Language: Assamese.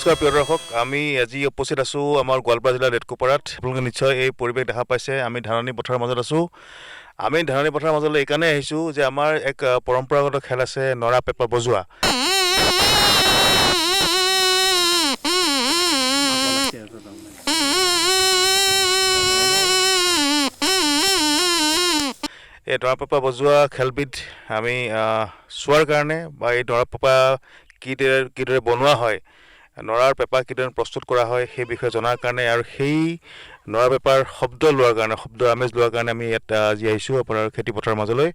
নমস্কাৰ প্ৰিয় দৰ্শক, আমি আজি উপস্থিত আছোঁ আমাৰ গোৱালপাৰা জিলাৰ লেটকোপাৰাত। আপোনালোকে নিশ্চয় এই পৰিৱেশ দেখা পাইছে। আমি ধাননি পথাৰৰ মাজত আছোঁ। আমি ধাননি পথাৰৰ মাজলৈ এইকাৰণে আহিছোঁ যে আমাৰ এক পৰম্পৰাগত খেল আছে নৰা পেঁপা বজোৱা। এই নৰা পেঁপা বজোৱা খেলবিধ আমি চোৱাৰ কাৰণে বা এই নৰা পেঁপা কিদৰে বনোৱা হয়, নৰাৰ পেঁপা কিদৰে প্ৰস্তুত কৰা হয় সেই বিষয়ে জনাৰ কাৰণে আৰু সেই নৰা পেঁপাৰ শব্দ লোৱাৰ কাৰণে, শব্দৰ আমেজ লোৱাৰ কাৰণে আমি ইয়াত আজি আহিছোঁ আপোনাৰ খেতিপথাৰৰ মাজলৈ।